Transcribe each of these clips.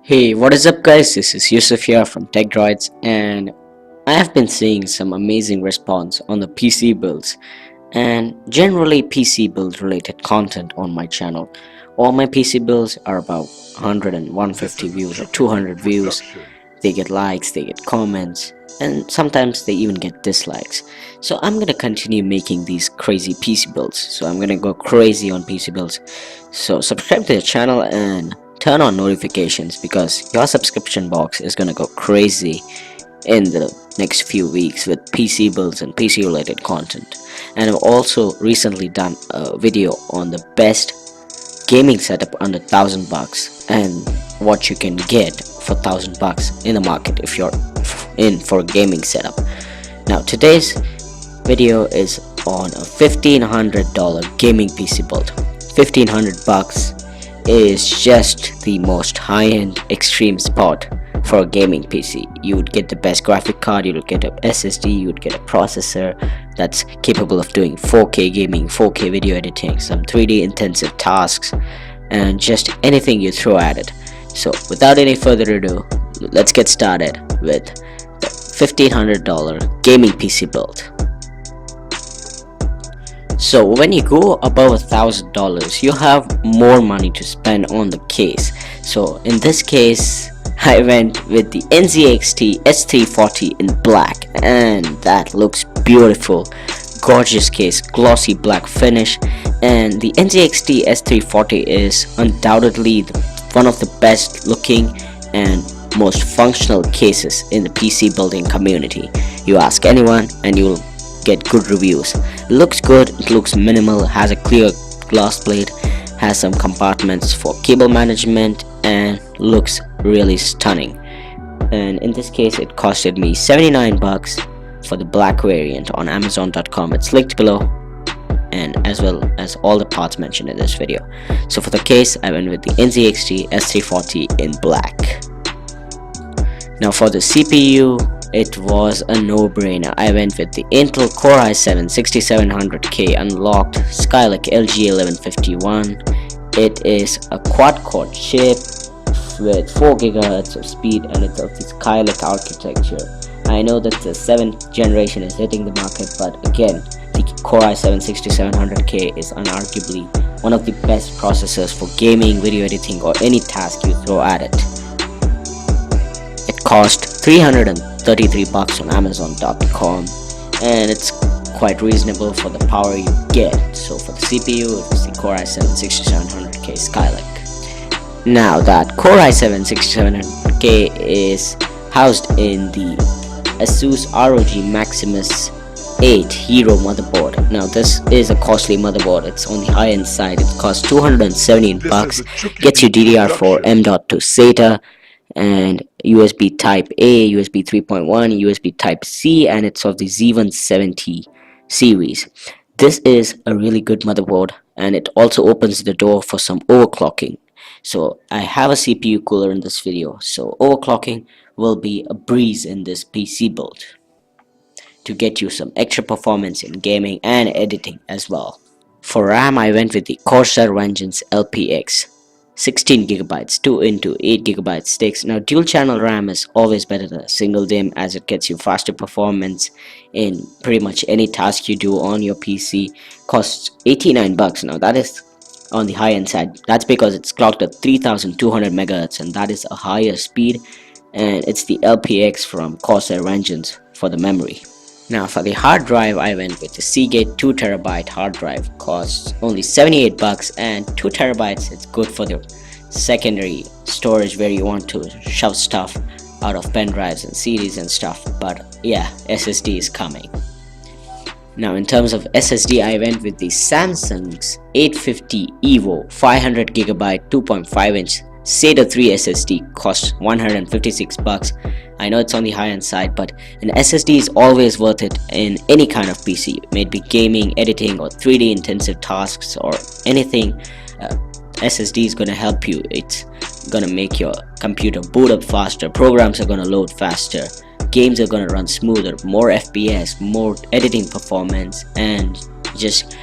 Hey, what is up guys? This is Yusuf here from TECHDROIDS, and I have been seeing some amazing response on the PC builds and generally PC build related content on my channel. All my PC builds are about 100 and 150 views or 200 views. They get likes, they get comments, and sometimes they even get dislikes. So I'm gonna continue making these crazy PC builds. So I'm gonna go crazy on PC builds. So subscribe to the channel and turn on notifications because your subscription box is gonna go crazy in the next few weeks with PC builds and PC related content. And I've also recently done a video on the best gaming setup under $1,000 and what you can get for $1,000 in the market if you're in for a gaming setup. Now today's video is on a $1,500 gaming PC build. $1,500 is just the most high-end extreme spot for a gaming PC. You would get the best graphic card, you would get a SSD, you would get a processor that's capable of doing 4K gaming, 4K video editing, some 3D intensive tasks, and just anything you throw at it. So without any further ado, let's get started with the $1,500 gaming PC build. So when you go above $1,000, you have more money to spend on the case. So in this case, I went with the NZXT S340 in black, and that looks beautiful. Gorgeous case, glossy black finish, and the NZXT S340 is undoubtedly one of the best looking and most functional cases in the PC building community. You ask anyone and you'll get good reviews. It looks good, it looks minimal, has a clear glass plate, has some compartments for cable management, and looks really stunning. And in this case it costed me $79 for the black variant on Amazon.com. It's linked below, and as well as all the parts mentioned in this video. So for the case I went with the NZXT S340 in black. Now for the CPU, it was a no-brainer. I went with the Intel Core i7-6700K unlocked Skylake LG1151. It is a quad-core chip with 4 GHz of speed, and it's of the Skylake architecture. I know that the 7th generation is hitting the market, but again, the Core i7-6700K is unarguably one of the best processors for gaming, video editing, or any task you throw at it. It cost $333 on Amazon.com, and it's quite reasonable for the power you get. So for the CPU, it was the Core i7-6700K Skylake. Now that Core i7-6700K is housed in the ASUS ROG Maximus 8 Hero motherboard. Now this is a costly motherboard. It's on the high end side. It costs $217, gets you DDR4 M.2 SATA and USB type A, USB 3.1, USB type C, and it's of the Z170 series. This is a really good motherboard, and it also opens the door for some overclocking. So I have a CPU cooler in this video, so overclocking will be a breeze in this PC build to get you some extra performance in gaming and editing as well. For RAM, I went with the CORSAIR Vengeance LPX 16GB 2x8GB sticks. Now dual channel RAM is always better than a single DIMM, as it gets you faster performance in pretty much any task you do on your PC. Costs $89. Now that is on the high end side. That's because it's clocked at 3200 MHz, and that is a higher speed, and it's the LPX from CORSAIR Vengeance for the memory. Now for the hard drive, I went with the Seagate 2TB hard drive. Costs only $78, and 2TB, it's good for the secondary storage where you want to shove stuff out of pen drives and CDs and stuff. But yeah, SSD is coming. Now in terms of SSD, I went with the Samsung's 850 EVO 500GB 2.5-inch SATA 3 SSD. Costs $156. I know it's on the high end side, but an SSD is always worth it in any kind of PC. It may be gaming, editing, or 3D intensive tasks or anything. SSD is going to help you. It's going to make your computer boot up faster, programs are going to load faster, games are going to run smoother, more FPS, more editing performance, and just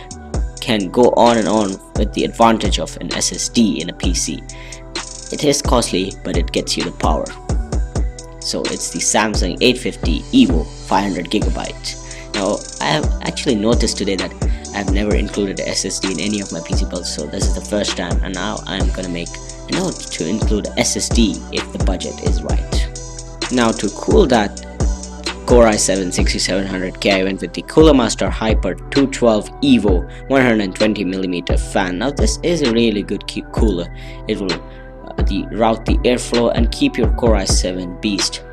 can go on and on with the advantage of an SSD in a PC. It is costly, but it gets you the power. So it's the Samsung 850 EVO 500GB. Now I have actually noticed today that I've never included a SSD in any of my PC builds, so this is the first time, and now I'm gonna make a note to include SSD if the budget is right. Now to cool that Core i7 6700K, I went with the Cooler Master Hyper 212 EVO 120mm fan. Now this is a really good cooler. It will route the airflow and keep your Core i7 beast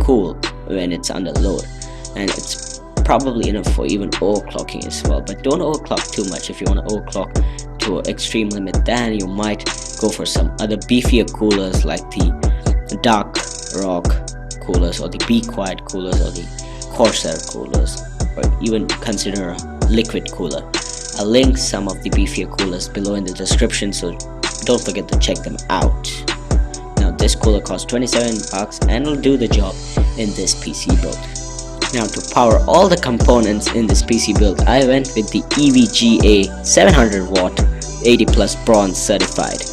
cool when it's under load, and it's probably enough for even overclocking as well. But don't overclock too much. If you want to overclock to an extreme limit, then you might go for some other beefier coolers like the Dark Rock coolers or the Be Quiet coolers or the Corsair coolers, or even consider a liquid cooler. I'll link some of the beefier coolers below in the description, so don't forget to check them out. Now this cooler costs 27 bucks and will do the job in this PC build. Now to power all the components in this PC build, I went with the EVGA 700 watt 80 plus bronze certified.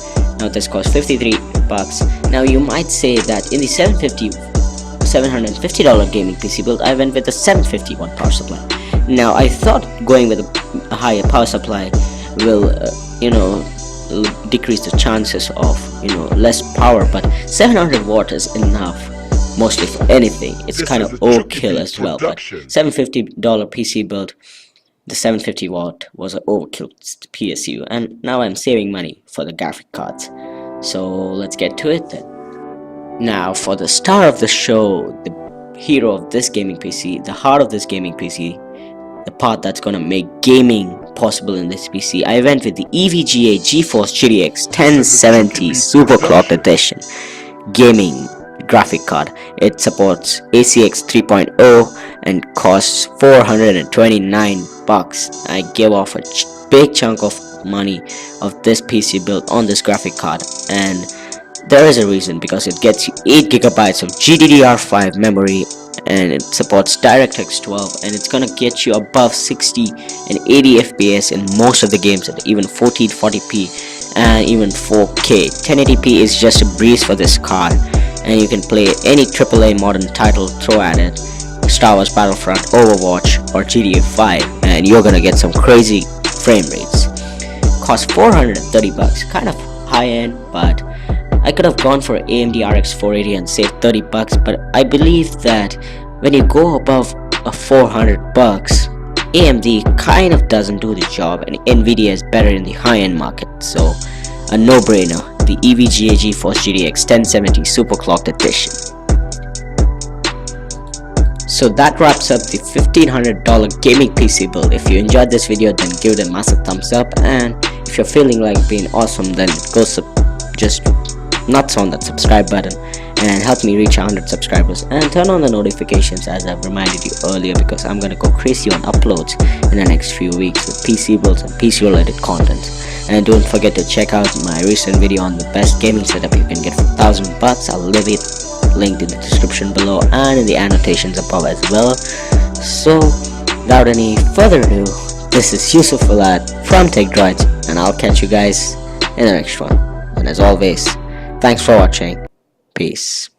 Now this costs 53 bucks. Now you might say that in the $750 gaming PC build, I went with the 750 watt power supply. Now I thought going with a higher power supply will decrease the chances of less power, but 700 watt is enough mostly for anything. It's kind of overkill as well, but $750 PC build, the 750 watt was an overkill PSU, and now I'm saving money for the graphic cards. So let's get to it then. Now for the star of the show, the hero of this gaming PC, the heart of this gaming PC, the part that's gonna make gaming possible in this PC, I went with the EVGA GeForce GTX 1070 Superclocked Edition gaming graphic card. It supports ACX 3.0 and costs 429 bucks. I gave off a big chunk of money of this PC build on this graphic card, and there is a reason, because it gets you 8 GB of GDDR5 memory, and it supports DirectX 12, and it's gonna get you above 60 and 80 FPS in most of the games at even 1440p and even 4K. 1080p is just a breeze for this card, and you can play any AAA modern title throw at it, Star Wars Battlefront, Overwatch or GTA 5, and you're gonna get some crazy frame rates. Costs 430 bucks, kind of high end, but I could have gone for AMD RX 480 and saved 30 bucks, but I believe that when you go above a 400 bucks, AMD kind of doesn't do the job, and Nvidia is better in the high-end market, so a no-brainer, the EVGA GeForce GTX 1070 Superclocked Edition. So that wraps up the $1,500 gaming PC build. If you enjoyed this video, then give it a massive thumbs up, and if you're feeling like being awesome, then go just nuts on that subscribe button and help me reach 100 subscribers, and turn on the notifications as I've reminded you earlier, because I'm gonna go crazy on uploads in the next few weeks with PC builds and PC related content. And don't forget to check out my recent video on the best gaming setup you can get for 1,000 bucks. I'll leave it linked in the description below and in the annotations above as well. So without any further ado, this is Yusuf from TECHDROIDS, and I'll catch you guys in the next one. And as always, thanks for watching. Peace.